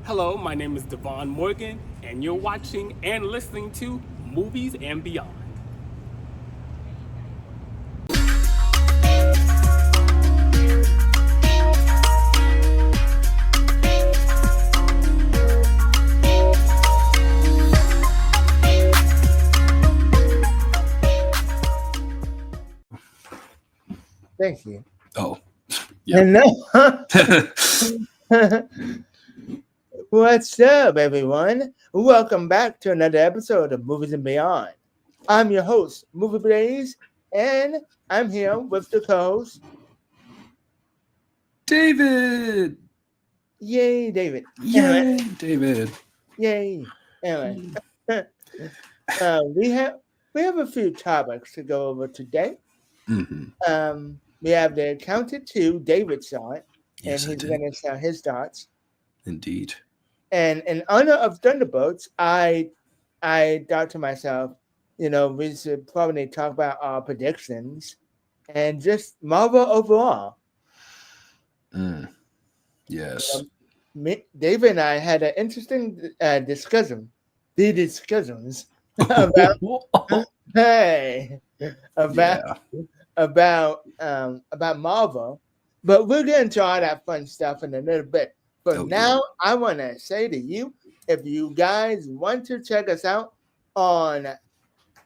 Hello, my name is Devon Morgan, and you're watching and listening to Movies and Beyond. Thank you. Oh, yeah. What's up, everyone? Welcome back to another episode of Movies and Beyond. I'm your host, Movie Blaze, and I'm here with the co-host, David. Yay, David. Yay, David. Yay. Anyway, we have a few topics to go over today. Mm-hmm. We have the Accountant 2, David saw it, Yes, and he's going to share his thoughts. Indeed. And in honor of Thunderbolts, I thought to myself, we should probably talk about our predictions and just Marvel overall. Yes. David and I had an interesting discussions about about Marvel, but we'll get into all that fun stuff in a little bit. But now I want to say to you, if you guys want to check us out on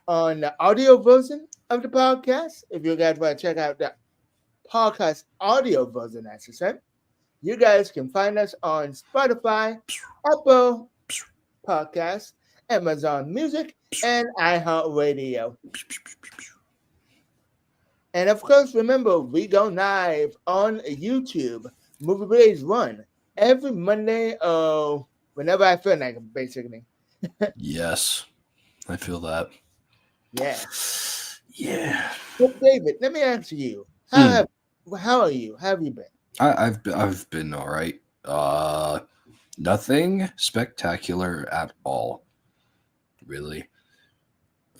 the audio version of the podcast, if you guys want to check out the podcast audio version, I should say, you guys can find us on Spotify, Apple Podcasts, Amazon Music, and iHeartRadio. And of course, remember, we go live on YouTube, Movie Blaze 1, every Monday, whenever I feel like it, basically. Yes, I feel that. Yeah. Yeah. So David, let me ask you, how are you? How have you been? I've been all right. Nothing spectacular at all, really.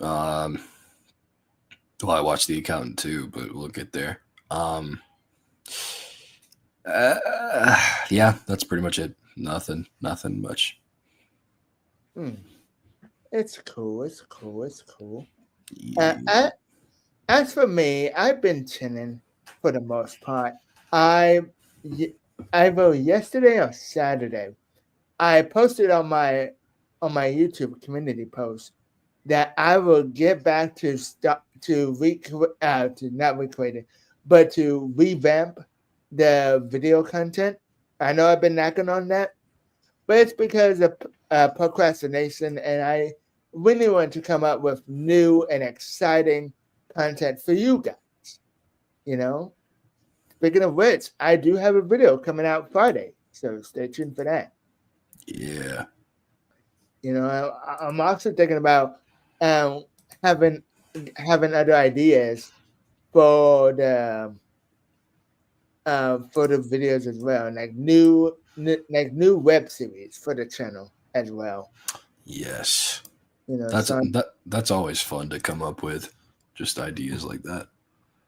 Well, I watched The Accountant too, but we'll get there. Yeah, that's pretty much it. Nothing much. It's cool. Yeah. As for me, I've been chilling for the most part. Either yesterday or Saturday, I posted on my YouTube community post that I will get back to revamp the video content. I know I've been knocking on that, but it's because of procrastination, and I really want to come up with new and exciting content for you guys. Speaking of which, I do have a video coming out Friday, so stay tuned for that. Yeah. I'm also thinking about having other ideas for the videos as well, like new web series for the channel as well. Yes. That's always fun to come up with, just ideas like that.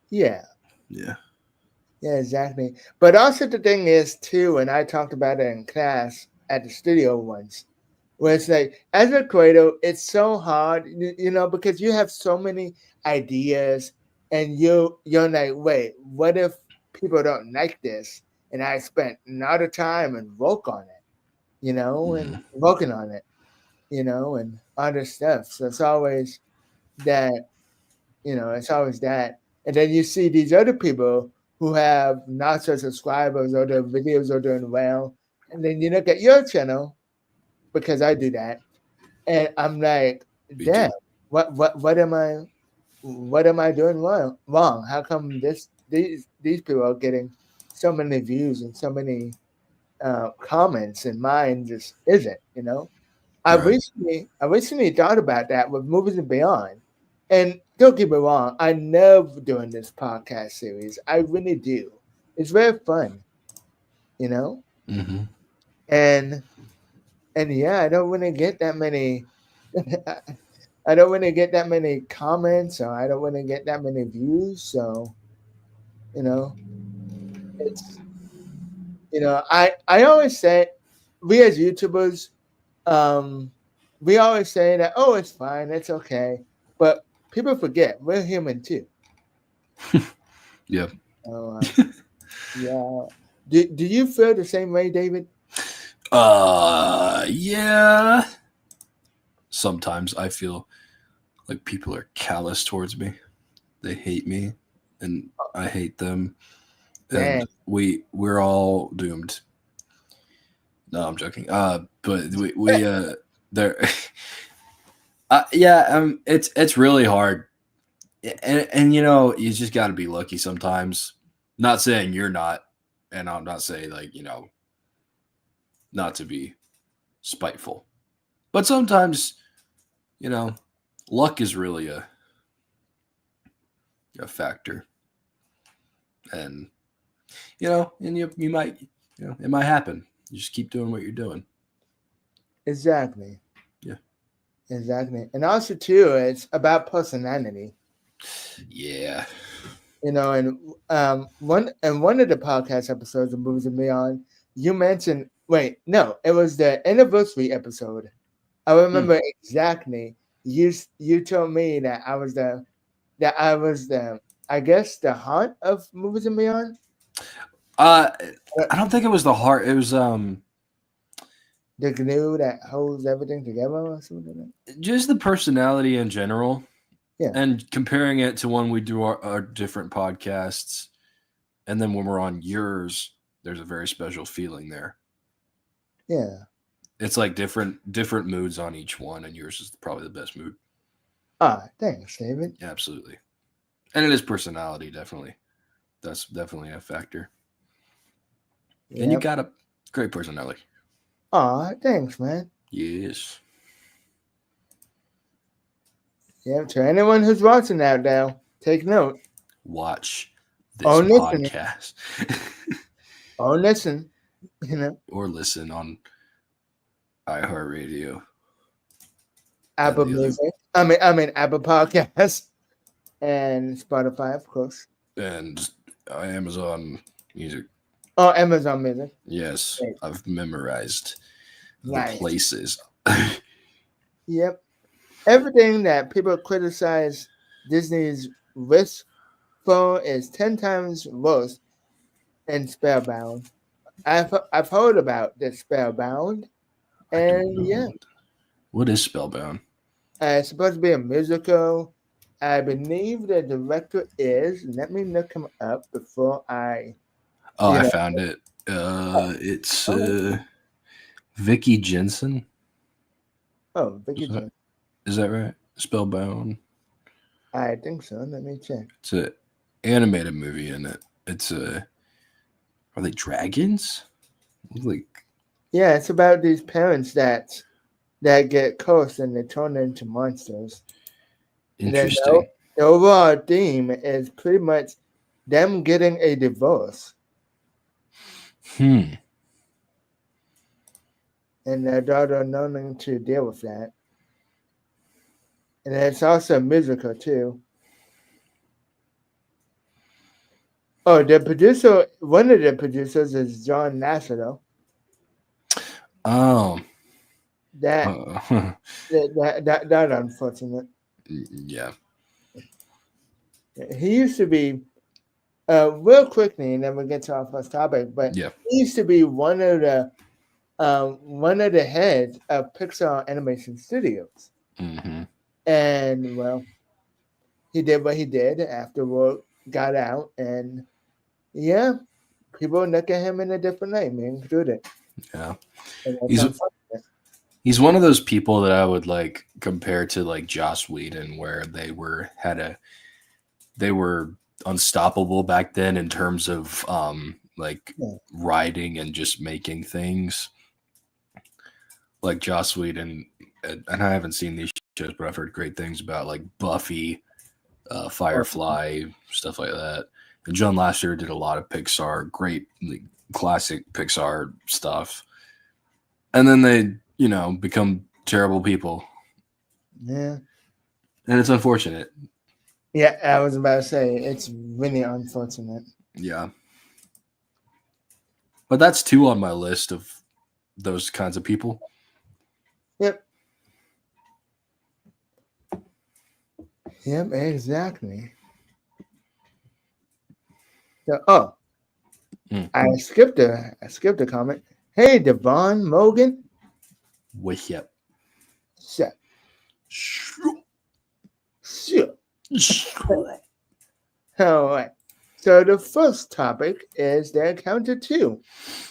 Yeah. Yeah. Yeah, exactly. But also the thing is too, and I talked about it in class at the studio once, where it's like, as a creator, it's so hard, because you have so many ideas, and you're like, wait, what if people don't like this? And I spent a lot of time and work on it, and working on it, and other stuff. So it's always that, and then you see these other people who have lots of subscribers, or their videos are doing well, and then you look at your channel, because I do that, and I'm like, damn, what am I doing wrong? How come these people are getting so many views and so many comments, and mine just isn't? I recently thought about that with Movies and Beyond. And don't get me wrong, I love doing this podcast series. I really do. It's very fun, Mm-hmm. And yeah, I don't really get that many. I don't really get that many comments, or I don't really get that many views. So, it's I always say we as YouTubers, we always say that, oh, it's fine, it's okay, but people forget we're human too. Yeah. So, yeah. Do you feel the same way, David? Yeah. Sometimes I feel like people are callous towards me. They hate me, and I hate them, and Dang. we're all doomed. No, I'm joking. But there. Yeah. It's really hard, and you just got to be lucky sometimes. Not saying you're not, and I'm not saying not to be spiteful, but sometimes luck is really a factor, and and you might it might happen. You just keep doing what you're doing. Exactly. Yeah. Exactly. And also too, it's about personality. Yeah. And one of the podcast episodes of Movies and Beyond, you mentioned it was the anniversary episode. I remember exactly. You told me that I was the I guess the heart of Movies and Beyond. I don't think it was the heart. It was The glue that holds everything together or something like that. just the personality in general. Yeah. And comparing it to when we do our different podcasts, and then when we're on yours, there's a very special feeling there. Yeah. It's like different moods on each one, and yours is probably the best mood. Thanks, David. Yeah, absolutely. And it is personality, definitely. That's definitely a factor. Yep. And you got a great personality. Thanks, man. Yes. Yeah, to anyone who's watching out now, take note. Watch this podcast. Or listen, Or listen on iHeartRadio. Apple Music. I mean Apple Podcasts. And Spotify, of course. And Amazon Music. Oh, Amazon Music. Yes, right. I've memorized the places. Yep. Everything that people criticize Disney's risk for is 10 times worse in Spellbound. I've heard about the Spellbound. And yeah. What is Spellbound? It's supposed to be a musical. I believe the director is. Let me look him up before I. I found it. It's Vicky Jensen. Oh, Vicky Jensen. Is that right? Spellbound. I think so. Let me check. It's an animated movie, and it's are they dragons? Yeah, it's about these parents that get cursed and they turn into monsters. Interesting. The overall theme is pretty much them getting a divorce. And their daughter learning to deal with that. And it's also a musical too. Oh, one of the producers is John Lasseter. Oh. That unfortunate. Yeah. He used to be real quickly, and then we'll get to our first topic, but he used to be one of the heads of Pixar Animation Studios. Mm-hmm. And well, he did what he did after work got out, and yeah, people look at him in a different light, me included. Yeah. He's one of those people that I would like compare to like Joss Whedon, where they were unstoppable back then in terms of writing and just making things. Like Joss Whedon, and I haven't seen these shows, but I've heard great things about like Buffy, Firefly, stuff like that. And John Lasseter did a lot of Pixar, great classic Pixar stuff. And then they, become terrible people. Yeah. And it's unfortunate. Yeah, I was about to say, it's really unfortunate. Yeah. But that's two on my list of those kinds of people. Yep. Yep, exactly. So, I skipped a comment. Hey, Devon Mogan. With yep. So, all right. So the first topic is the Encounter 2.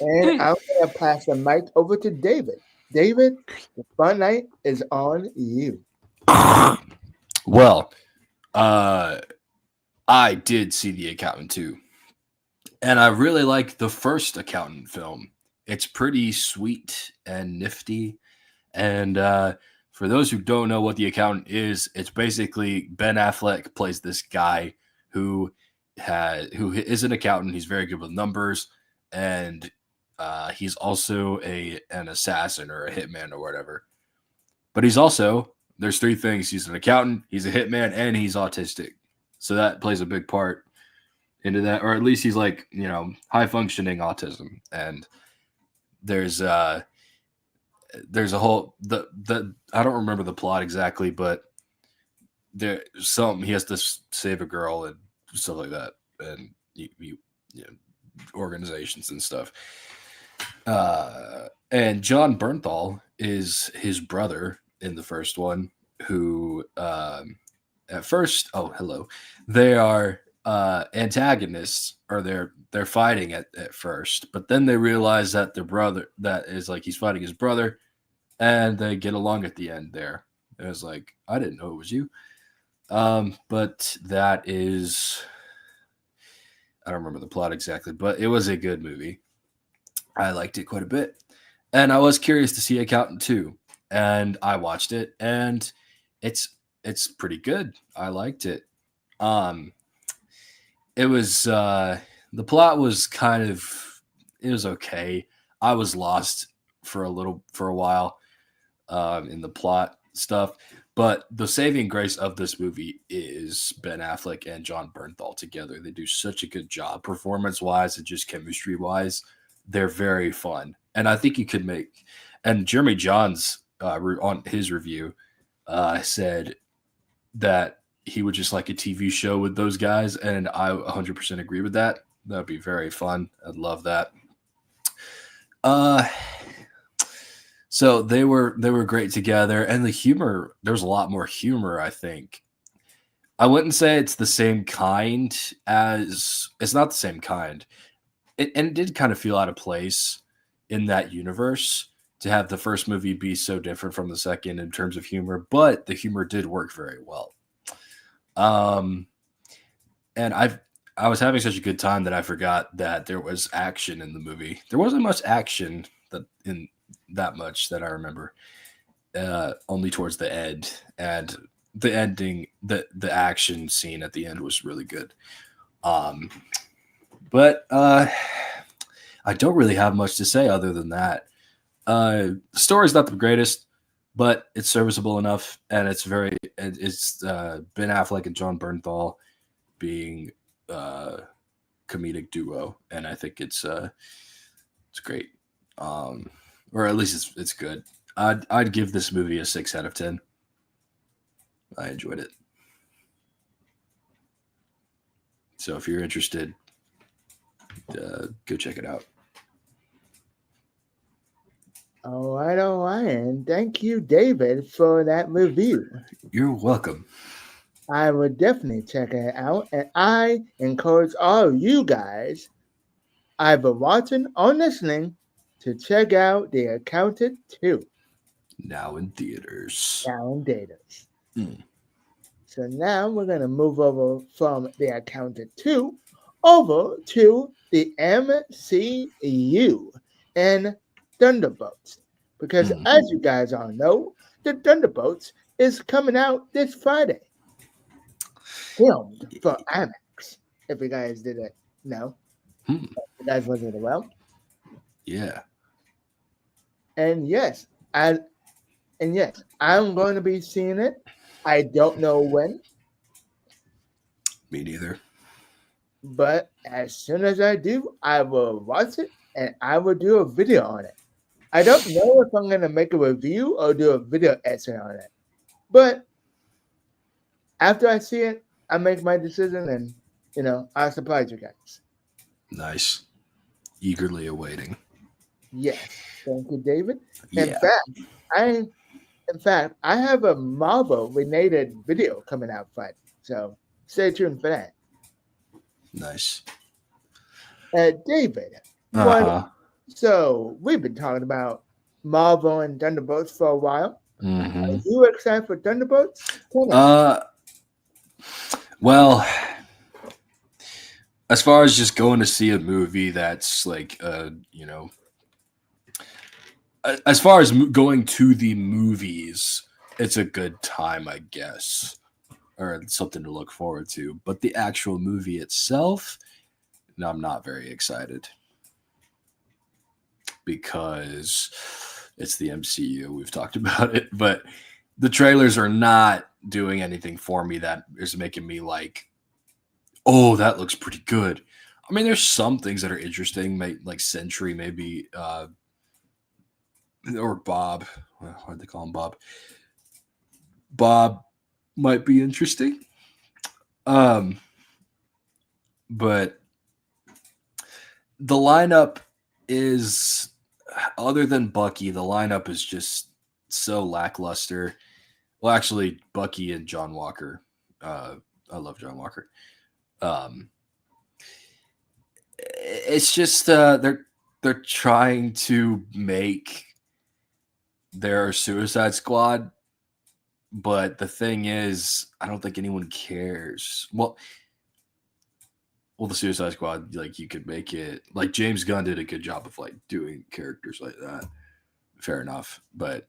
And I'm going to pass the mic over to David. David, the fun night is on you. Well, I did see The Accountant 2. And I really like the first Accountant film. It's pretty sweet and nifty. And for those who don't know what The Accountant is, it's basically Ben Affleck plays this guy who is an accountant. He's very good with numbers, and he's also an assassin or a hitman or whatever. But there's three things: he's an accountant, he's a hitman, and he's autistic. So that plays a big part into that, or at least he's like, high functioning autism. And there's a whole I don't remember the plot exactly, but he has to save a girl and stuff like that, and organizations and stuff. And John Bernthal is his brother in the first one, who at first, they are antagonists, or they're fighting at first, but then they realize that their brother, that is like he's fighting his brother, and they get along at the end there. It was like, I didn't know it was you. But that is, I don't remember the plot exactly, but it was a good movie. I liked it quite a bit. And I was curious to see Accountant 2. And I watched it, and it's pretty good. I liked it. It was the plot was it was okay. I was lost for a while in the plot stuff. But the saving grace of this movie is Ben Affleck and John Bernthal together. They do such a good job performance-wise and just chemistry-wise. They're very fun. And I think you could make... And Jeremy Johns, on his review, said that he would just like a TV show with those guys, and I 100% agree with that. That would be very fun. I'd love that. So they were great together, and the humor, there's a lot more humor, I think. I wouldn't say it's the same kind it's not the same kind. It did kind of feel out of place in that universe to have the first movie be so different from the second in terms of humor, but the humor did work very well. And I was having such a good time that I forgot that there was action in the movie. There wasn't much action that much that I remember, only towards the end, and the ending, the action scene at the end was really good. But I don't really have much to say other than that. The story's not the greatest, but it's serviceable enough, and it's Ben Affleck and John Bernthal being comedic duo, and I think it's great. Or at least it's good. I'd give this movie a 6 out of 10. I enjoyed it. So if you're interested, go check it out. All right. And thank you, David, for that review. You're welcome. I would definitely check it out, and I encourage all of you guys, either watching or listening, to check out The Accountant 2. Now in theaters. So now we're going to move over from The Accountant 2 over to the MCU and Thunderbolts. Because as you guys all know, the Thunderbolts is coming out this Friday. Filmed for IMAX, if you guys didn't know. If you guys wasn't aware. Yeah. And yes, I'm going to be seeing it. I don't know when. Me neither. But as soon as I do, I will watch it, and I will do a video on it. I don't know if I'm gonna make a review or do a video essay on it, but after I see it, I make my decision, and I'll surprise you guys. Nice. Eagerly awaiting. Yes, thank you, David. In Yeah. fact, I I have a Marvel related video coming out Friday, so stay tuned for that. Nice. David, Uh-huh. so we've been talking about Marvel and Thunderbolts for a while. Mm-hmm. Are you excited for Thunderbolts? Well, as far as just going to see a movie that's like, as far as going to the movies, it's a good time, I guess, or something to look forward to. But the actual movie itself, no, I'm not very excited because it's the MCU. We've talked about it, but the trailers are not doing anything for me that is making me like, oh, that looks pretty good. I mean, there's some things that are interesting, like Sentry, maybe, or Bob. Why'd they call him Bob? Bob might be interesting. But the lineup is, other than Bucky, the lineup is just so lackluster. Well, actually, Bucky and John Walker. I love John Walker. It's just they're trying to make their Suicide Squad, but the thing is, I don't think anyone cares. Well, the Suicide Squad, like, you could make it like James Gunn did a good job of like doing characters like that. Fair enough, but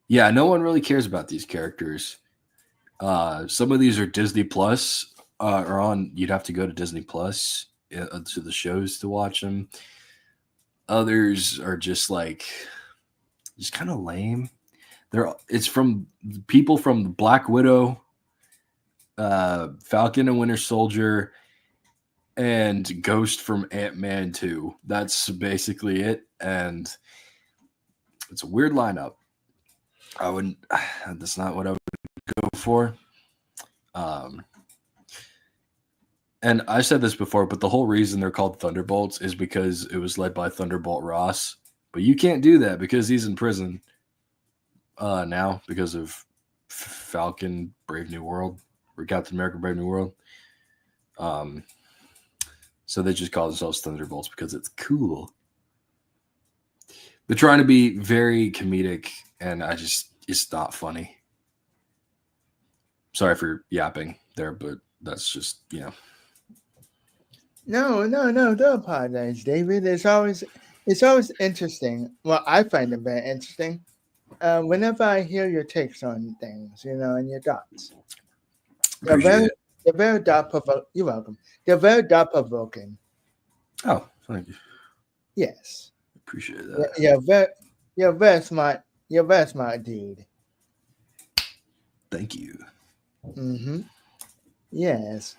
yeah, no one really cares about these characters. Some of these are Disney Plus. Or on, you'd have to go to Disney Plus to the shows to watch them. Others are just kind of lame. It's from people from Black Widow, Falcon and Winter Soldier, and Ghost from Ant-Man 2. That's basically it, and it's a weird lineup. That's not what I would go for. And I said this before, but the whole reason they're called Thunderbolts is because it was led by Thunderbolt Ross. But you can't do that because he's in prison now because of Falcon Brave New World, or Captain America Brave New World. So they just call themselves Thunderbolts because it's cool. They're trying to be very comedic, and it's not funny. Sorry for yapping there, but that's just, No, don't apologize, David. It's always interesting. Well, I find it very interesting. Whenever I hear your takes on things, and your thoughts. They're very thought-provoking. You're welcome. They're very thought-provoking. Oh, thank you. Yes. Appreciate that. You're very smart. You're a very smart dude. Thank you. Mm-hmm. Yes.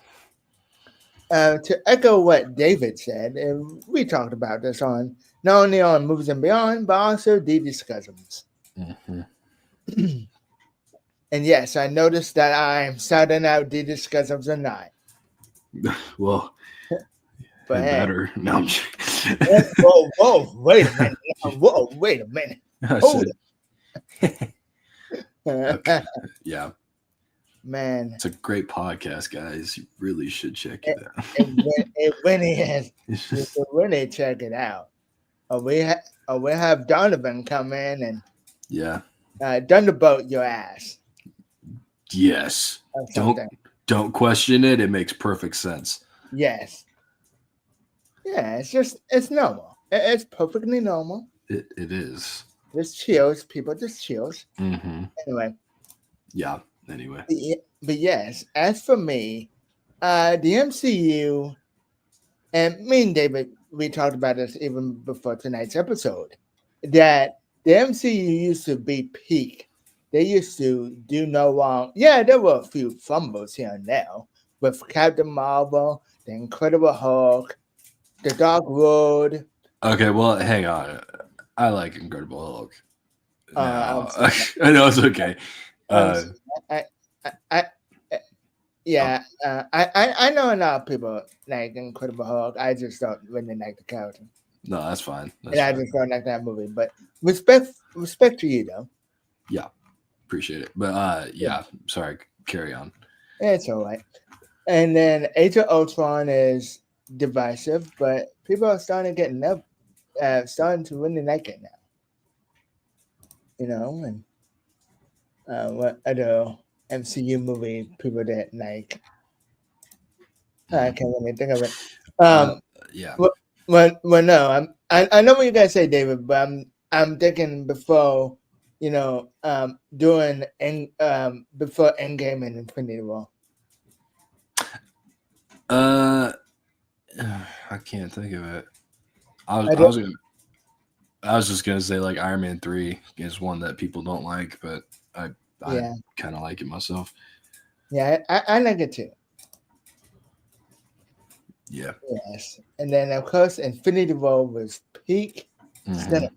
To echo what David said, and we talked about this on not only on Movies and Beyond, but also the discussions. Mm-hmm. And yes, I noticed that I'm shouting out the discussions or not. Well, but better. No, I'm whoa, wait a minute. Whoa, wait a minute. Hold it. Okay. Yeah. Man, it's a great podcast, guys. You really should check it out. It really is. You should really check it out. We have Donovan come in and Thunderbolt your ass. Yes. Don't question it. It makes perfect sense. Yes. Yeah, it's normal. It's perfectly normal. It is. Just chills, people. Just chills. Mm-hmm. Anyway. Yeah. Anyway. But yes, as for me, the MCU, and me and David, we talked about this even before tonight's episode, that the MCU used to be peak. They used to do no wrong. Yeah, there were a few fumbles here and there with Captain Marvel, the Incredible Hulk, The Dark Road. Okay, well, hang on. I like Incredible Hulk. I'm No, sorry. I know it's okay. I, I, I, yeah, I know a lot of people like Incredible Hulk. I just don't really like the character, No, that's fine. That's and I fine. just don't like that movie. But respect to you though. Yeah, appreciate it. But yeah, sorry. Carry on. It's all right. And then Age of Ultron is divisive, but people are starting to starting to really like it now. You know, and what other MCU movie people didn't like? I can't really think of it. Yeah. Well, no, I know what you guys say, David, but I'm thinking before, doing before Endgame and Infinity War. I can't think of it. I was just gonna say like Iron Man 3 is one that people don't like, but I Yeah, kind of like it myself. yeah, I like it too. Yeah. Yes, and then of course Infinity War was peak cinema,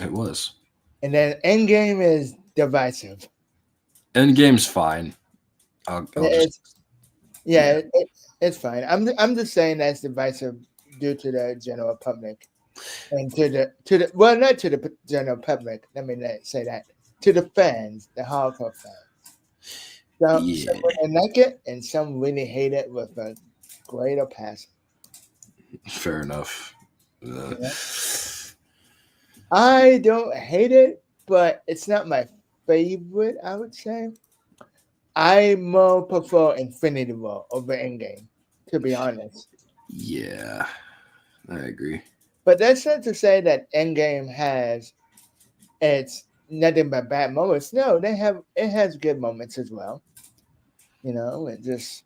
It was. and then Endgame is divisive. Endgame's fine. I'll It's just yeah, it's fine. I'm just saying that's divisive due to the general public and to the well, not to the general public. Let me not say that to the fans, the hardcore fans. Some really like it, and some really hate it with a greater passion. fair enough. Yeah. I don't hate it, but it's not my favorite. I would say I more prefer Infinity War over Endgame, to be honest. Yeah, I agree. But that's not to say that Endgame has it's nothing but bad moments. No, it has good moments as well. It just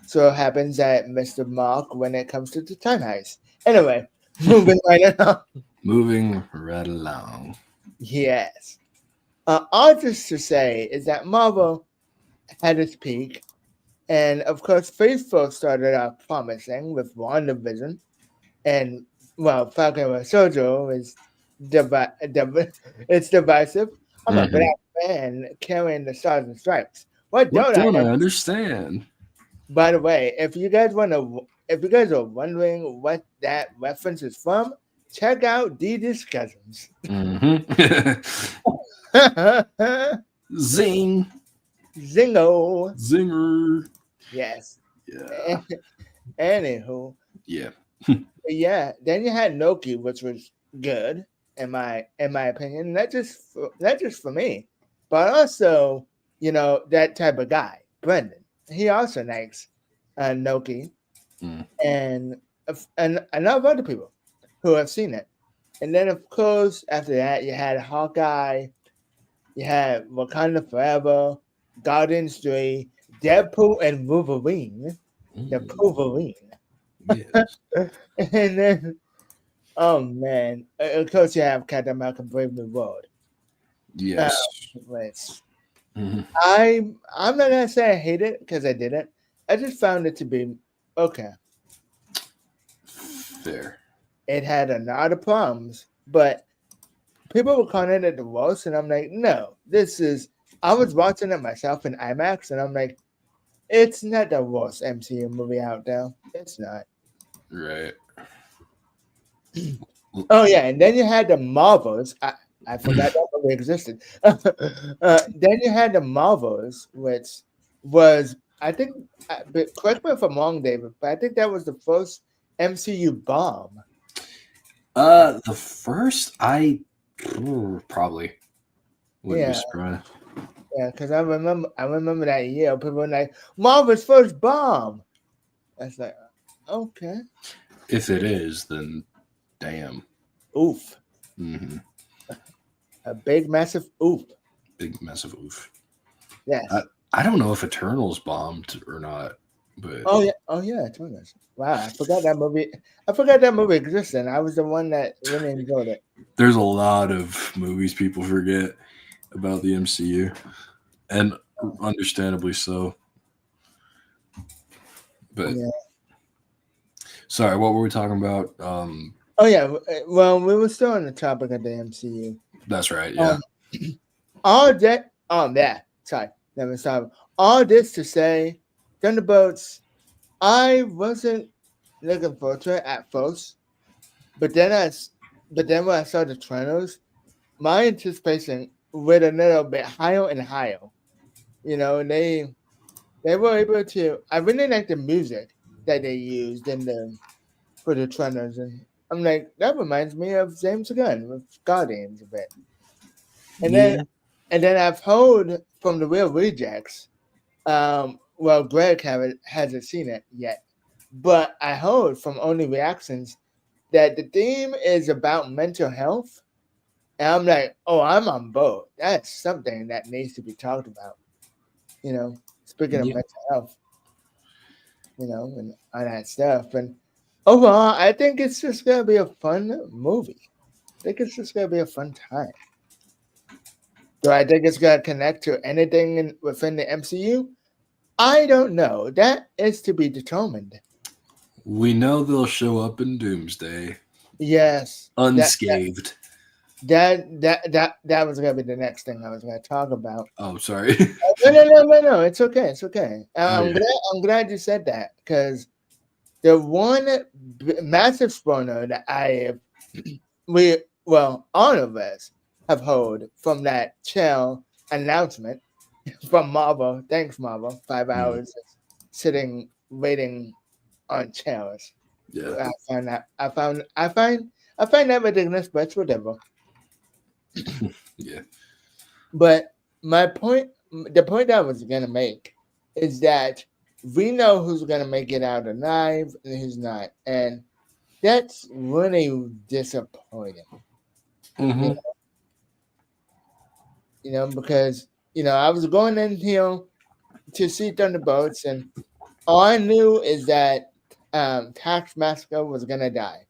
so happens that Mr. Mark when it comes to the time heist. Anyway, moving right along. Moving right along. Yes. All just to say is that Marvel had its peak, and of course, Phase 4 started off promising with WandaVision, and well, Falcon and Soldier is it's divisive. I'm a black man carrying the Stars and Stripes. What What don't I don't I understand? understand? By the way, if you guys are wondering what that reference is from, check out the discussions. Zing. Zingo. Zinger. Yes. Yeah. Anywho, Yeah. yeah. Then you had Loki, which was good in my opinion. Not just for me, but also that type of guy, Brendan. He also likes Loki, and a lot of other people who have seen it. And then of course after that you had Hawkeye, you had Wakanda Forever, Guardians 3, Deadpool and Wolverine, the Wolverine. Yes. And then, oh man, of course you have Captain America: Brave New World. Yes. I'm not gonna say I hate it because I didn't. I just found it to be okay. Fair. It had a lot of problems, but people were calling it the worst, and I'm like, no, this is. I was watching it myself in IMAX, and I'm like, it's not the worst MCU movie out there. It's not. Right. Oh yeah, and then you had the Marvels. I forgot that movie existed. Then you had the Marvels, which was I think. But correct me if I'm wrong, David, but I think that was the first MCU bomb. The first I probably wouldn't be surprised. Yeah, because I remember that year. People were like, Marvel's first bomb. That's like, okay. If it is, then damn. Oof. Mm-hmm. A big, massive oof. Big, massive oof. Yes. I don't know if Eternals bombed or not, but Oh yeah, Eternals. Wow, I forgot that movie. I forgot that movie existed. I was the one that really enjoyed it. There's a lot of movies people forget about the MCU, and understandably so. But sorry, what were we talking about? Oh yeah. Well, we were still on the topic of the MCU. That's right. Yeah. All that. Sorry. Let me stop. All this to say, Thunderbolts. I wasn't looking forward to it at first, but then when I saw the trailers, my anticipation went a little bit higher and higher. You know, they were able to. I really like the music that they used in the for the trailers, and I'm like, that reminds me of James Gunn with Guardians a bit. And then Yeah. and then I've heard from the Real Rejects. Well, Greg hasn't seen it yet, but I heard from Only Reactions that the theme is about mental health. And I'm like, oh, I'm on board. That's something that needs to be talked about. You know, speaking of Yeah. mental health, and all that stuff. And overall, I think it's just going to be a fun movie. I think it's just going to be a fun time. Do I think it's going to connect to anything within the MCU? I don't know. That is to be determined. We know they'll show up in Doomsday Yes. unscathed. That was going to be the next thing I was going to talk about. Oh, sorry. No. It's okay. It's okay. Oh, yeah. I'm glad you said that because the one massive spoiler that all of us have heard from that chill announcement from Marvel. Thanks, Marvel. 5 hours sitting waiting on chairs. Yeah. I find that ridiculous, but it's whatever. Yeah. But the point I was gonna make is that we know who's gonna make it out alive and who's not, and that's really disappointing. Mm-hmm. Because I was going in here to see Thunderbolts, and all I knew is that Taskmaster was gonna die.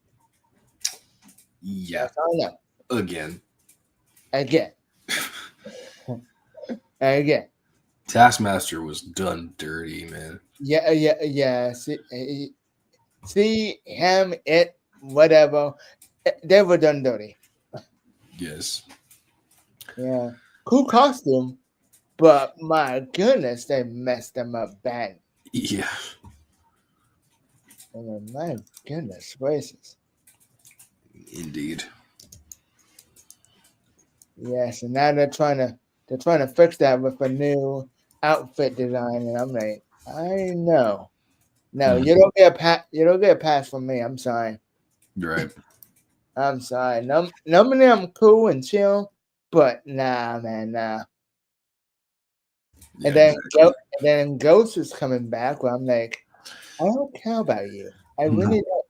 Yeah. That's all I know. Again. Again. Taskmaster was done dirty, man. Yeah. See him, whatever. They were done dirty. Yes. Yeah. Cool costume, but my goodness, they messed them up bad. Yeah. Oh, my goodness gracious. Indeed. Yes, and now they're trying to fix that with a new outfit design, and I'm like, I know. No, you don't get a pass from me. I'm sorry. Right. I'm sorry. Normally I'm cool and chill, but nah, man, nah. Yeah, And then Ghost is coming back where I'm like, I don't care about you. I really don't.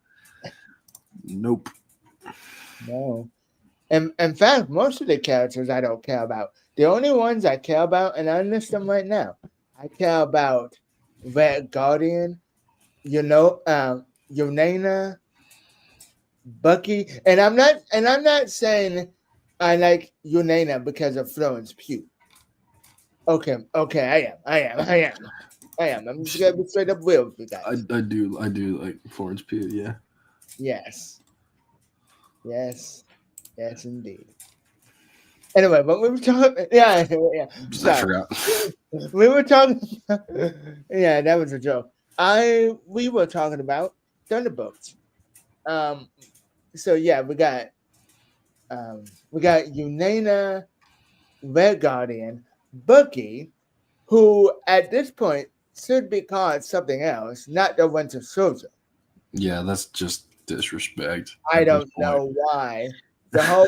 Nope. No. And in fact, most of the characters I don't care about. The only ones I care about, and I list them right now, I care about Red Guardian, Yelena, Bucky, and I'm not saying I like Yelena because of Florence Pugh. Okay, I am. I'm just gonna be straight up real with you guys. I do like Florence Pugh, yeah. Yes, indeed. Anyway, but we were talking. Yeah. I forgot. We were talking. Yeah, that was a joke. We were talking about Thunderbolts. So yeah, we got Yelena, Red Guardian, Bucky, who at this point should be called something else, not the Winter Soldier. Yeah, that's just disrespect. I don't know why. The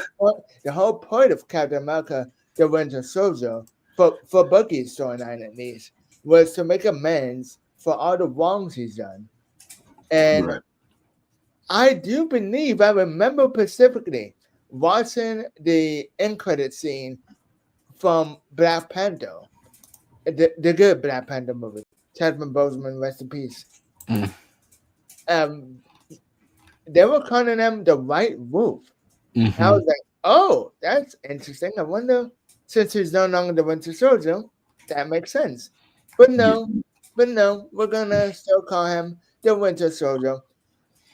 whole point of Captain America, the Winter Soldier, for Bucky's storyline at least, was to make amends for all the wrongs he's done. And right. I do believe I remember specifically watching the end credit scene from Black Panther, the good Black Panther movie. Chadwick Boseman, rest in peace. They were calling him the White Wolf. Mm-hmm. I was like, oh, that's interesting. I wonder, since he's no longer the Winter Soldier, that makes sense. But no, we're gonna still call him the Winter Soldier.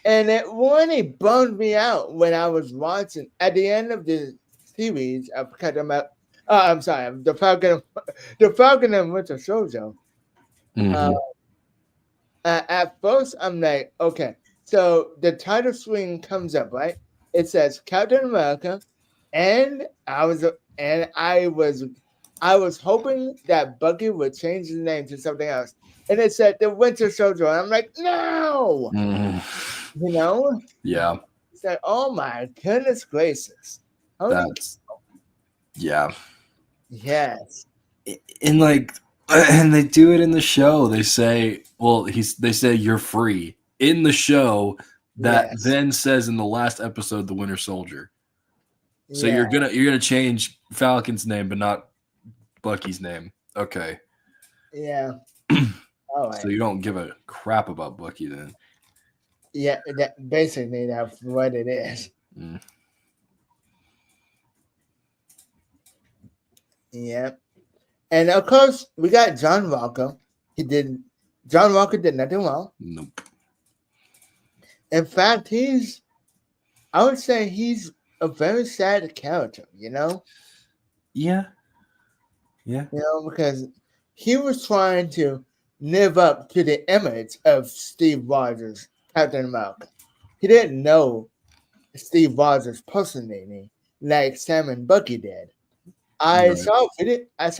And it really bummed me out when I was watching at the end of the series of Captain America. Oh, I'm sorry, the Falcon and Winter Soldier. Mhm. At first, I'm like, okay, so the title screen comes up, right? It says Captain America, and I was hoping that Bucky would change his name to something else, and it said the Winter Soldier, and I'm like, no, Mhm. you know, Yeah, it's like, oh my goodness gracious, how do you- that's yeah. yes, And like, and they do it in the show. They say, well, they say you're free in the show. That yes, then says in the last episode, the Winter Soldier. So yeah, you're gonna change Falcon's name, but not Bucky's name. Okay. yeah, all So right. you don't give a crap about Bucky then. Yeah, basically that's what it is. Mm. Yeah. And of course, we got John Walker. John Walker did nothing wrong. Nope. In fact, I would say he's a very sad character, Yeah. Yeah. because he was trying to live up to the image of Steve Rogers, Captain America. He didn't know Steve Rogers personally like Sam and Bucky did. I Right. saw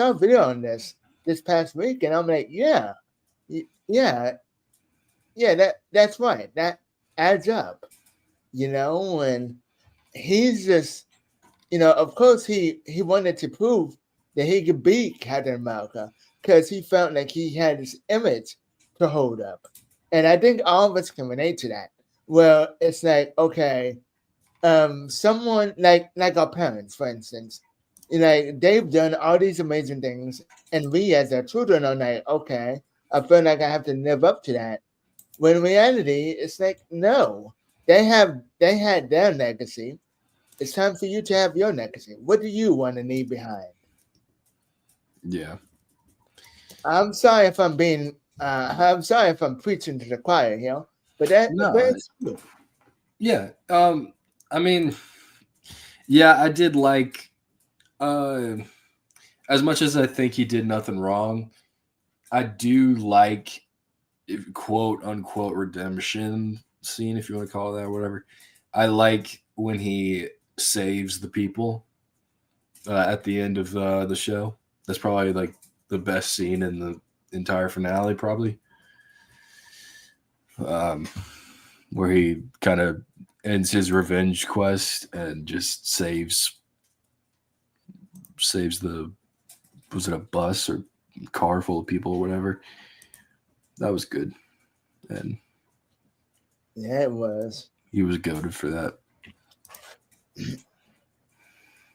a video on this past week, and I'm like, yeah, yeah, that's right. That adds up, and he's just, of course he wanted to prove that he could beat Captain America because he felt like he had this image to hold up. And I think all of us can relate to that. Well, it's like, okay, someone like our parents, for instance, they've done all these amazing things, and we as their children are like, okay, I feel like I have to live up to that. When in reality, it's like, no, they had their legacy. It's time for you to have your legacy. What do you want to leave behind? Yeah. I'm sorry if I'm being, I'm sorry if I'm preaching to the choir here, but No. that's true. Yeah. I mean, yeah, I did like as much as I think he did nothing wrong, I do like quote unquote redemption scene, if you want to call it that, or whatever. I like when he saves the people at the end of the show. That's probably like the best scene in the entire finale, probably. Where he kind of ends his revenge quest and just saves the, was it a bus or car full of people or whatever. That was good, and Yeah, it was. he was goated for that.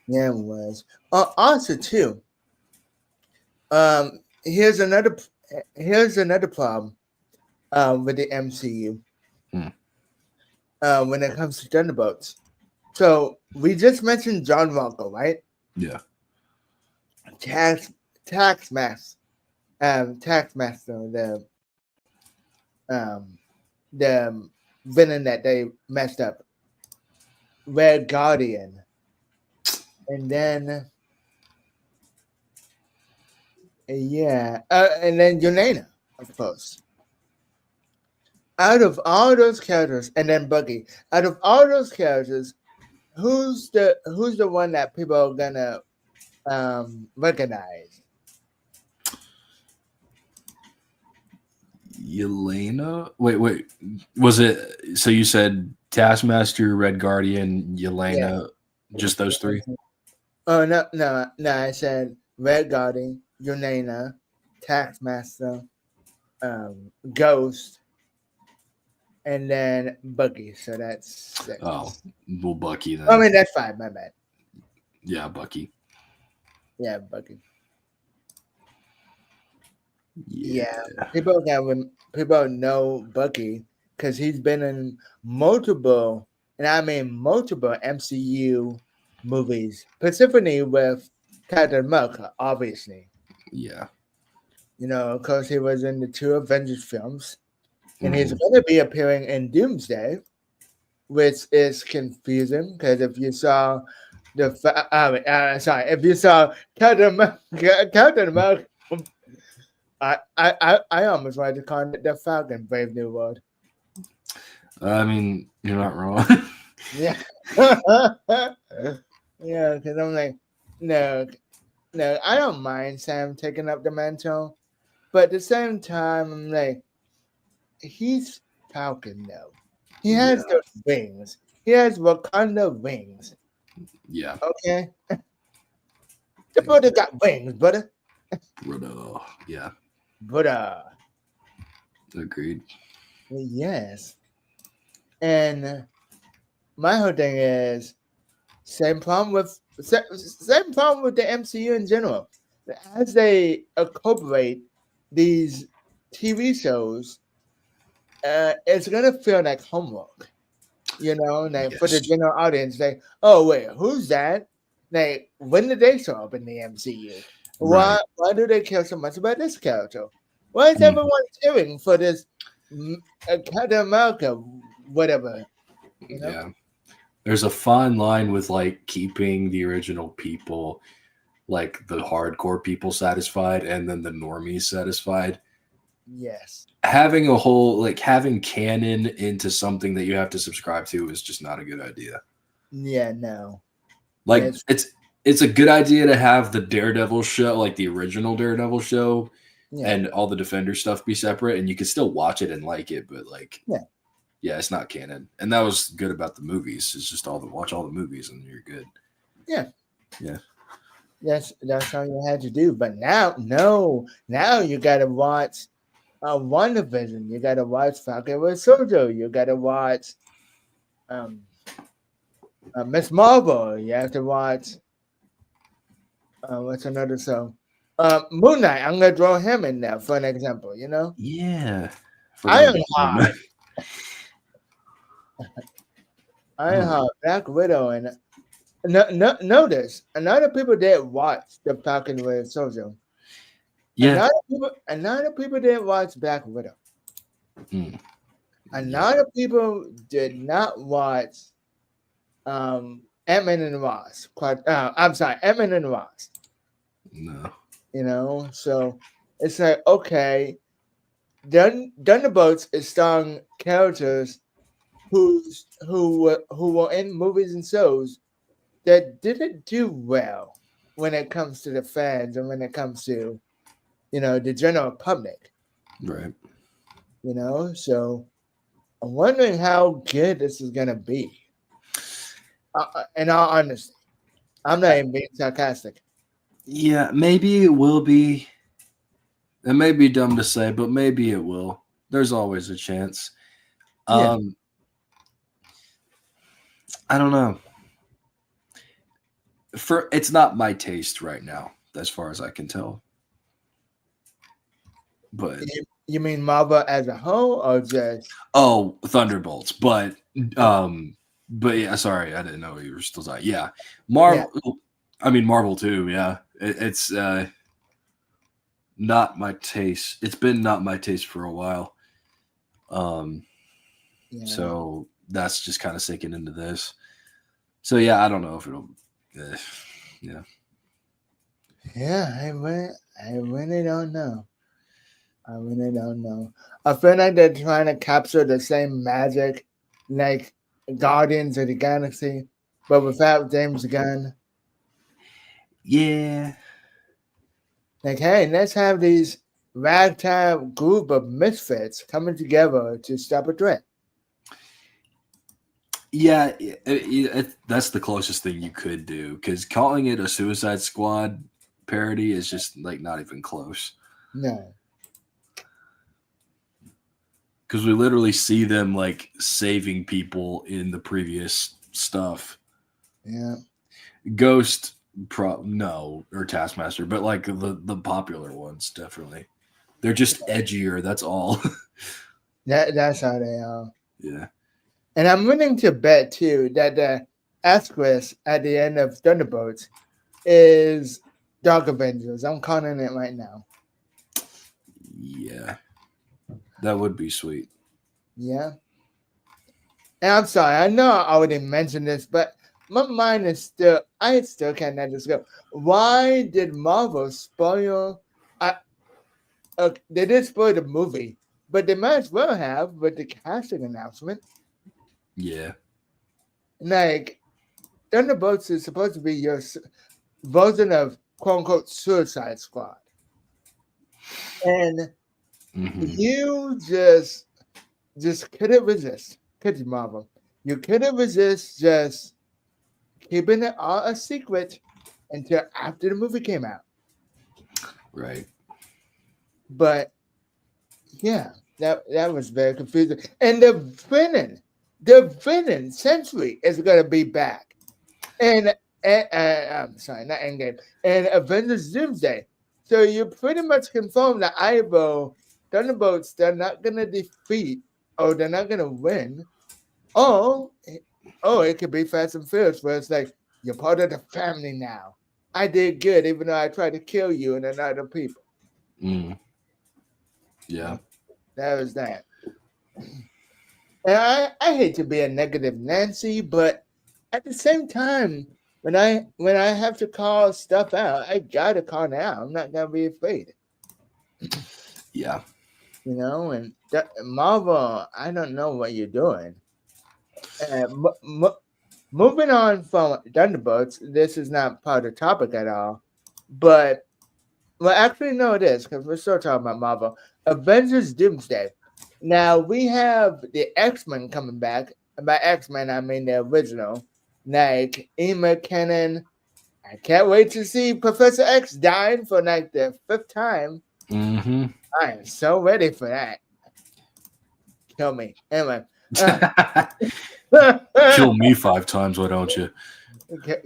Yeah, it was. Also, too. Here's another problem with the MCU when it comes to Thunderbolts. So we just mentioned John Walker, right? Yeah. Taskmaster, the villain that they messed up, Red Guardian, and then and then Yelena, of course. Out of all those characters, and then Bucky, out of all those characters, who's the one that people are gonna recognize? Yelena? Wait. Was it, so you said Taskmaster, Red Guardian, Yelena, just those three? Oh no! I said Red Guardian, Yelena, Taskmaster, Ghost, and then Bucky. So that's 6. Oh, well, Bucky then. I mean, that's 5. My bad. Yeah, Bucky. Yeah, Bucky. Yeah. People know Bucky because he's been in multiple, and I mean multiple MCU movies, specifically with Captain America, obviously. Yeah. Of course, he was in the 2 Avengers films, and he's going to be appearing in Doomsday. which is confusing because if you saw if you saw Captain America, I almost wanted to call it the Falcon Brave New World. I mean, you're not wrong. Yeah. Yeah, because I'm like, no, I don't mind Sam taking up the mantle, but at the same time, I'm like, he's Falcon though. He has Yeah. those wings. He has Wakanda wings. Yeah. Okay. The brother got wings, brother. Yeah. Brother. Agreed. Yes. And my whole thing is same problem with the MCU in general. As they incorporate these TV shows, it's gonna feel like homework. You know, like for the Yes. general audience, like, oh wait, who's that? Like, when did they show up in the MCU? Right. Why do they care so much about this character? Why is Mhm. everyone cheering for this Captain America, whatever? You know? Yeah. There's a fine line with like keeping the original people, like the hardcore people satisfied and then the normies satisfied. Yes. Having a whole like having canon into something that you have to subscribe to is just not a good idea. Yeah, no. Like Yes. it's a good idea to have the Daredevil show, like the original Daredevil show, Yeah. and all the Defender stuff be separate, and you can still watch it and like it, but like yeah, it's not canon. And that was good about the movies. It's just watch all the movies and you're good. Yeah. Yeah. That's all you had to do. But now you gotta watch WandaVision. You gotta watch Falcon with Soldier. You gotta watch Miss Marvel. You have to watch what's another show? Moon Knight. I'm gonna draw him in there for an example. You know, Yeah. Ironheart, Black Widow, and notice a lot of people didn't watch the Falcon with Soldier. Yeah. A lot of people didn't watch Black Widow. Mm. A lot of people did not watch Ant-Man and the Wasp. Ant-Man and the Wasp. No. You know, so it's like, okay, Thunderbolts is starring characters who were in movies and shows that didn't do well when it comes to the fans and when it comes to, the general public. Right. You know, so I'm wondering how good this is gonna be. In all honesty, I'm not even being sarcastic. Yeah, maybe it will be. It may be dumb to say, but maybe it will. There's always a chance. Yeah. I don't know. It's not my taste right now, as far as I can tell. But You mean Marvel as a whole, or just Thunderbolts, but yeah, sorry, I didn't know you were still talking. Yeah, Marvel. Yeah. I mean Marvel too. Yeah, it's not my taste. It's been not my taste for a while. So that's just kind of sinking into this. So yeah, I don't know if it'll. Yeah. Yeah, I really don't know. I really don't know. I feel like they're trying to capture the same magic, like Guardians of the Galaxy, but without James Gunn. Yeah. Like, hey, let's have these ragtag group of misfits coming together to stop a threat. Yeah, that's the closest thing you could do, because calling it a Suicide Squad parody is just like not even close. No. Because we literally see them like saving people in the previous stuff. Yeah. Ghost, no, or Taskmaster, but like the popular ones, definitely. They're just edgier. That's all. That's how they are. Yeah. And I'm willing to bet too that the asterisk at the end of Thunderbolts is Dark Avengers. I'm calling it right now. Yeah. That would be sweet. Yeah. And I'm sorry, I know I already mentioned this, but my mind is still, I still can't let this go. Why did Marvel spoil? They did spoil the movie, but they might as well have with the casting announcement. Yeah. Like, Thunderbolts is supposed to be your version of quote unquote Suicide Squad. And you just couldn't resist, could you, Marvel? You couldn't resist just keeping it all a secret until after the movie came out. Right. But yeah, that was very confusing. And the villain Sentry is gonna be back. And I'm sorry, not Endgame. And Avengers Doomsday. So you pretty much confirmed that either Thunderbolts they're not gonna defeat or they're not gonna win. Or it could be Fast and Furious where it's like you're part of the family now. I did good even though I tried to kill you and other people. Yeah. That was that. And I hate to be a negative Nancy, but at the same time, when I have to call stuff out, I gotta call now. I'm not gonna be afraid. Yeah. You know, and Marvel, I don't know what you're doing. Moving on from Thunderbolts, this is not part of the topic at all, but well, actually, no, it is because we're still talking about Marvel. Avengers Doomsday. Now we have the X-Men coming back. By X-Men, I mean the original. Like Ian McKinnon. I can't wait to see Professor X dying for like the 5th time. I am so ready for that. Kill me. Anyway. Kill me 5 times, why don't you?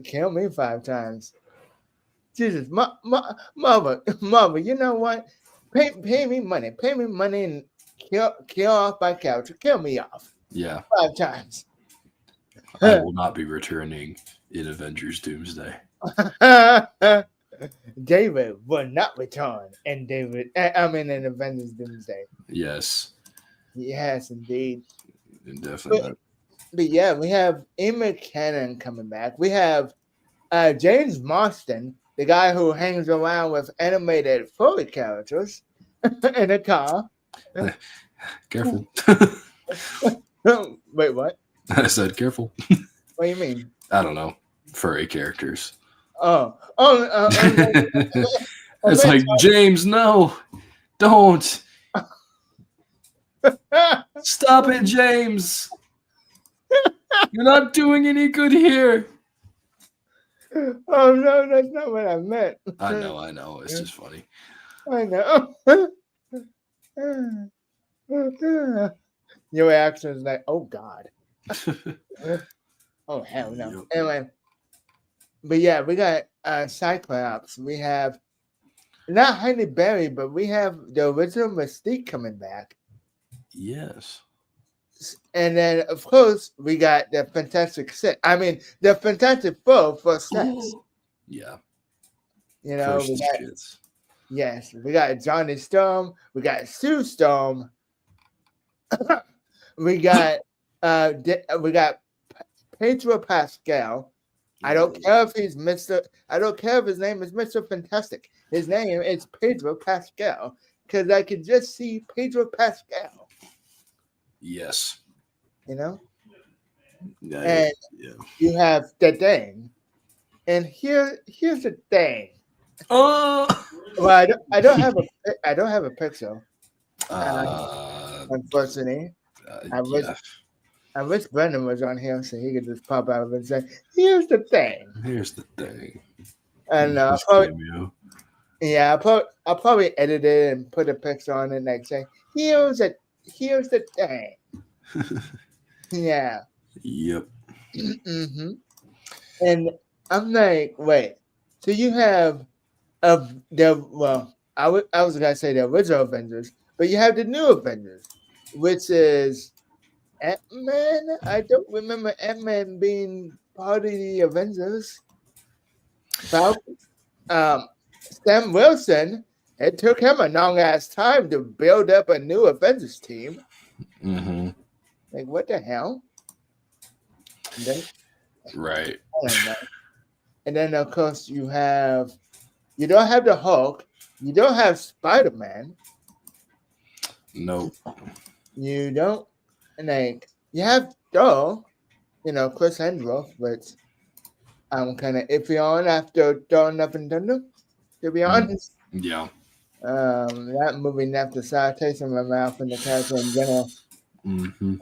Kill me 5 times. Jesus, Mama, you know what? Pay me money. Pay me money and kill off my couch. Kill me off. Yeah. 5 times. I will not be returning in Avengers Doomsday. David will not return in in Avengers Doomsday. Yes. Yes, indeed. Definitely. But yeah, we have Ian McKinnon coming back. We have James Marsden, the guy who hangs around with animated Foley characters in a car. Careful. Wait, what? I said careful. What do you mean? I don't know. Furry characters. It's like, James, no. Don't. Stop it, James. You're not doing any good here. Oh, no, that's not what I meant. I know. It's just funny. I know. Your reaction is like, oh, God. Oh, hell no. Yep. Anyway. But yeah, we got Cyclops. We have not Halle Berry, but we have the original Mystique coming back. Yes. And then, of course, we got the Fantastic Six. I mean, the Fantastic Four for sex. Yeah. You know, we got Johnny Storm. We got Sue Storm. we got Pedro Pascal. I don't care if he's I don't care if his name is Mr. Fantastic. His name is Pedro Pascal because I can just see Pedro Pascal. Yes. You know? Yeah, and you have the thing. And here's the thing. Oh, well, I don't have a pixel. Unfortunately. I wish Brendan was on here so he could just pop out and say, here's the thing. And I'll probably edit it and put a picture on it and like say, here's the thing. Yeah. Yep. Mm-hmm. And I'm like, wait. So you have I was gonna say the original Avengers, but you have the new Avengers, which is Ant-Man. I don't remember Ant-Man being part of the Avengers. Falcon. Sam Wilson. It took him a long ass time to build up a new Avengers team. Mm-hmm. Like, what the hell? They, Right. I don't know. And then of course you don't have the Hulk, you don't have Spider-Man, Nope. you don't like you have Thor, Chris Hemsworth, but I'm kind of iffy on after Thor Love and Thunder, to be honest. Yeah. That movie left a sour taste in my mouth and the character in general. Mm-hmm.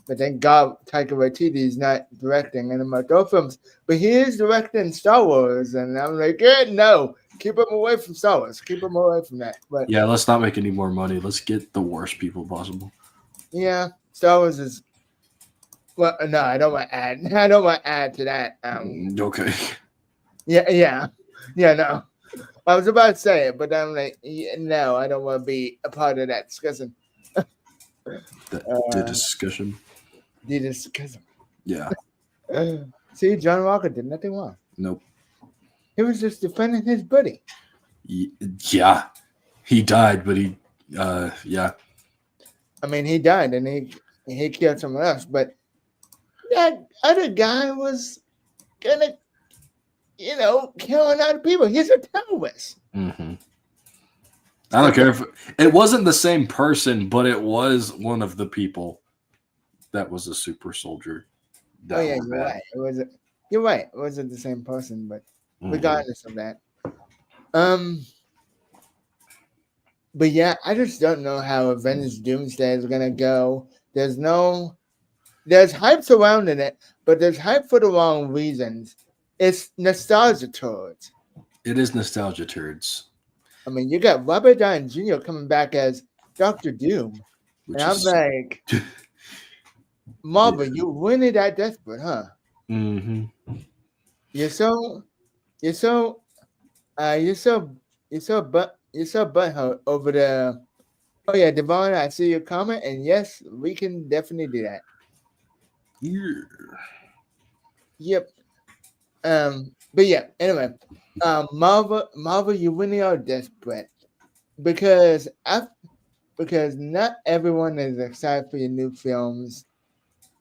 But thank God Taika Waititi is not directing any more Thor films, but he is directing Star Wars, and I'm like, no, keep him away from Star Wars, keep him away from that. But Yeah, let's not make any more money. Let's get the worst people possible. yeah, Star Wars is. Well, no, I don't want to add. I don't want to add to that. Okay. Yeah, no. I was about to say it, but I'm like, no, I don't want to be a part of that discussion. The discussion. The discussion. Yeah. See, John Walker did nothing wrong. Nope. He was just defending his buddy. Yeah. He died, but yeah. I mean, he died and he killed someone else, but that other guy was gonna, killing other people. He's a terrorist. Mm-hmm. I don't care if it wasn't the same person, but it was one of the people that was a super soldier. Oh yeah, you're right. You're right. It wasn't the same person, but regardless of that, but yeah, I just don't know how Avengers Doomsday is gonna go. There's hype surrounding it, but there's hype for the wrong reasons. It's nostalgia towards. It is nostalgia turds. I mean, you got Robert Downey Jr. coming back as Dr. Doom. And I'm like, Marvel, you really that desperate, huh? Mm-hmm. You're so butthurt over the. Oh yeah, Devon, I see your comment, and yes, we can definitely do that. Yeah. Yep. But yeah, anyway, Marvel, you really are desperate because not everyone is excited for your new films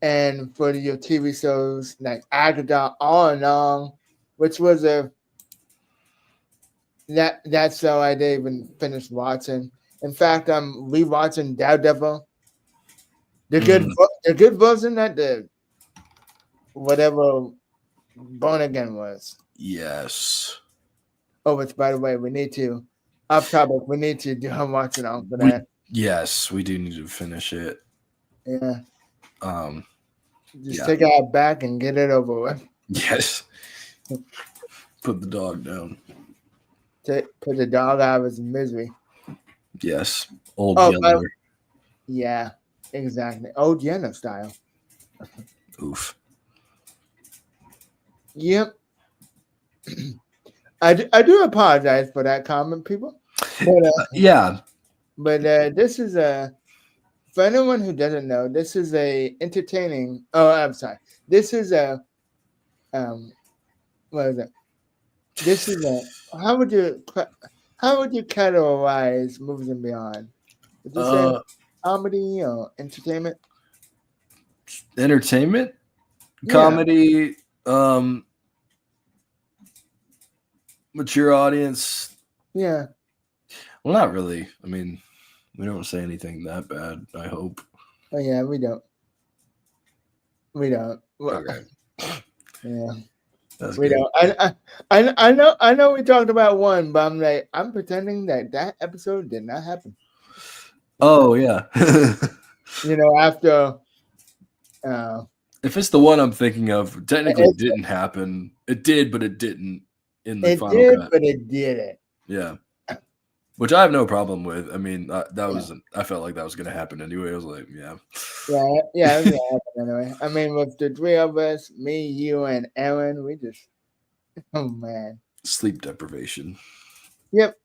and for your TV shows like Agatha all along, which was that show I didn't even finish watching. In fact, I'm rewatching Daredevil, the good version, not the whatever Born Again was. Yes. Oh, which by the way, we need to off topic. We need to do I'm watching on for that. Yes, we do need to finish it. Yeah. Just take it back and get it over with. Yes. Put the dog down. Put the dog out of his misery. Yes. Old Yellow. Yeah, exactly. Old Yellow style. Oof. Yep. I do apologize for that comment, people. But, yeah. But this is for anyone who doesn't know, this is a entertaining. Oh, I'm sorry. This is a what is it? This is a how would you categorize Movies and Beyond? Would you say comedy or entertainment? Entertainment, comedy, mature audience. Yeah. Well, not really. I mean, we don't say anything that bad, I hope. Oh yeah, we don't. Okay. Yeah. That's we good. don't. I know we talked about one, but I'm pretending that episode did not happen. Oh yeah. After if it's the one I'm thinking of, technically it didn't happen. It did, but it didn't in the final cut. It did, but it didn't. Yeah. Which I have no problem with. I mean, I felt like that was going to happen anyway. I was like, yeah. Yeah, it was going to happen anyway. I mean, with the three of us, me, you, and Aaron, we just, oh man. Sleep deprivation. Yep.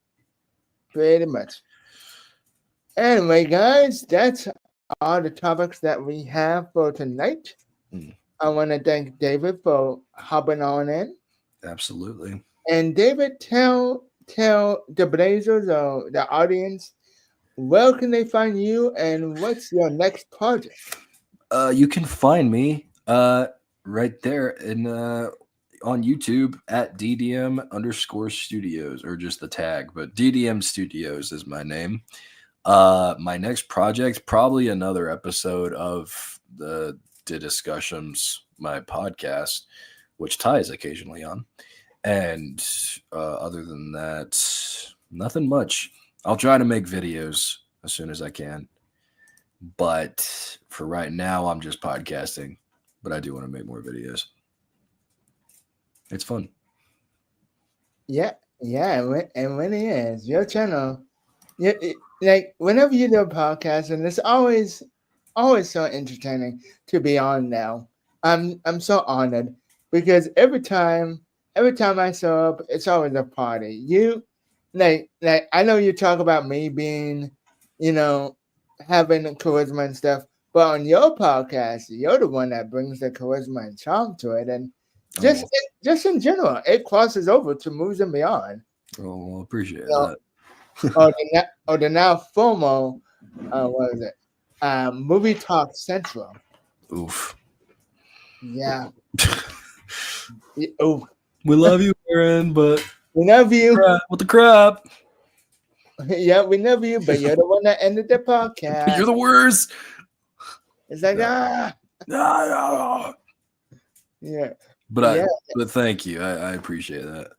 Pretty much. Anyway, guys, that's all the topics that we have for tonight. I want to thank David for hopping on in. Absolutely. And David, tell the Blazers or the audience, where can they find you and what's your next project? You can find me right there in on YouTube at DDM_studios, or just the tag, but DDM Studios is my name. My next project, probably another episode of the Discussions, my podcast, which Ty is occasionally on. And other than that, nothing much. I'll try to make videos as soon as I can. But for right now, I'm just podcasting. But I do want to make more videos. It's fun. Yeah, and when it is your channel, like whenever you do a podcast, and it's always so entertaining to be on now. I'm so honored because every time I show up, it's always a party. You like I know you talk about me being, having charisma and stuff, but on your podcast, you're the one that brings the charisma and charm to it, and just in general, it crosses over to Moves and Beyond. Oh, well, appreciate that. The now formal, what is it? Movie Talk Central. Oof. Yeah. Oof. We love you, Aaron, but We love you. What the crap? Yeah, we love you, but you're the one that ended the podcast. You're the worst. It's like Yeah. Yeah. But thank you. I appreciate that.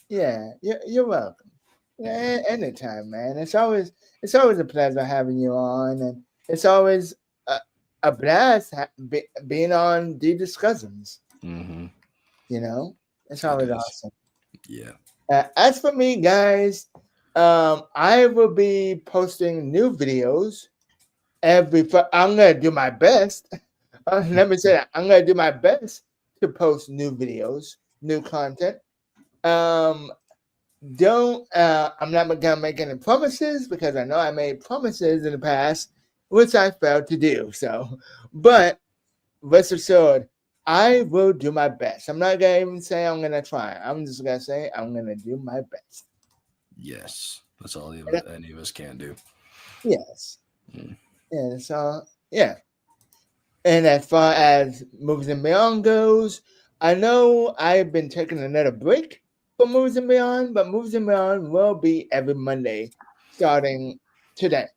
Yeah, you're welcome. Yeah, anytime, man. It's always a pleasure having you on, and it's always a blast being on the Discussions. Mm-hmm. It's always awesome. Yeah. As for me, guys, I will be posting new videos I'm gonna do my best. Let me say that I'm gonna do my best to post new videos, new content. I'm not gonna make any promises because I know I made promises in the past, which I failed to do. So, but rest assured, I will do my best. I'm not gonna even say I'm gonna try. I'm just gonna say I'm gonna do my best. Yes, that's all any of us can do. Yes. Yeah. So yeah. And as far as Movies and Beyond goes, I know I've been taking another break for Movies and Beyond, but Movies and Beyond will be every Monday starting today.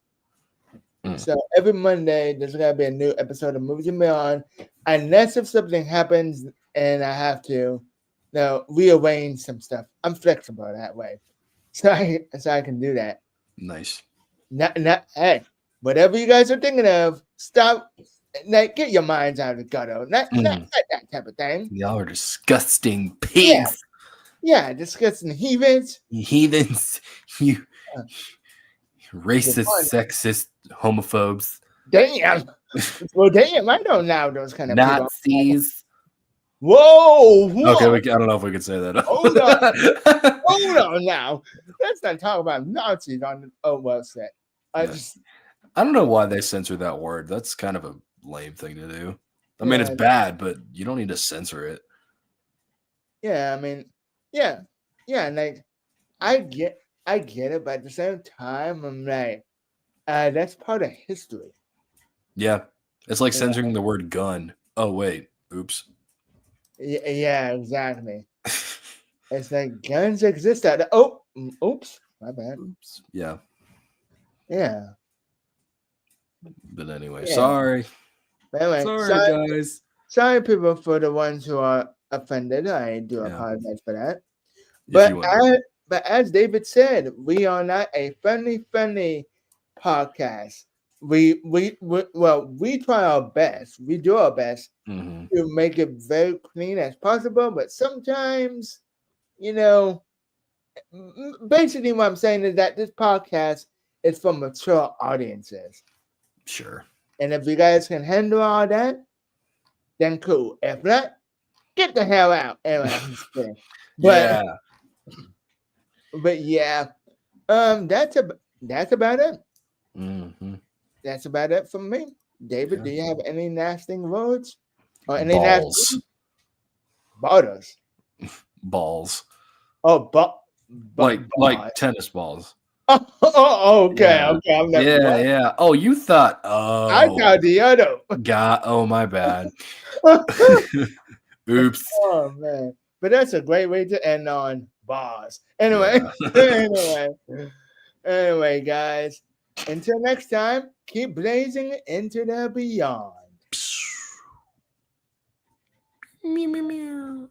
So every Monday, there's going to be a new episode of Movies and Beyond, unless if something happens and I have to rearrange some stuff. I'm flexible that way. So I can do that. Nice. Hey, whatever you guys are thinking of, stop. Get your minds out of the gutter. Not that type of thing. Y'all are disgusting pigs. Yeah, disgusting heathens. Heathens. You racist, sexist, homophobes. Damn. Well, damn, I don't know those kind of Nazis. People. Whoa. Okay, I don't know if we could say that. Hold on. Hold on now. Let's not talk about Nazis on the website. I don't know why they censor that word. That's kind of a lame thing to do. I mean, it's bad, but you don't need to censor it. Yeah, I mean, yeah, like I get it, but at the same time, I'm like, that's part of history. Yeah, it's like censoring the word gun. Oh wait, oops. Yeah, exactly. It's like guns exist out there. Oops, my bad. Oops. Yeah. Yeah. But anyway, sorry. But anyway, sorry, guys. Sorry, people, for the ones who are offended. I do apologize for that. But as David said, we are not a friendly podcast. We try our best. We do our best to make it very clean as possible. But sometimes, basically what I'm saying is that this podcast is for mature audiences. Sure. And if you guys can handle all that, then cool. If not, get the hell out. Anyway, But yeah, that's about it. Mm-hmm. That's about it from me. David, do you have any nasty words or any balls? Balls. Balls. Oh, like tennis balls. Okay, Yeah. okay. I'm not. Yeah, yeah. Oh, you thought? I Oh, thought the other. God. Oh, my bad. Oops. Oh man, but that's a great way to end on bars. Anyway, anyway, guys. Until next time, keep blazing into the beyond. Meow, meow, meow.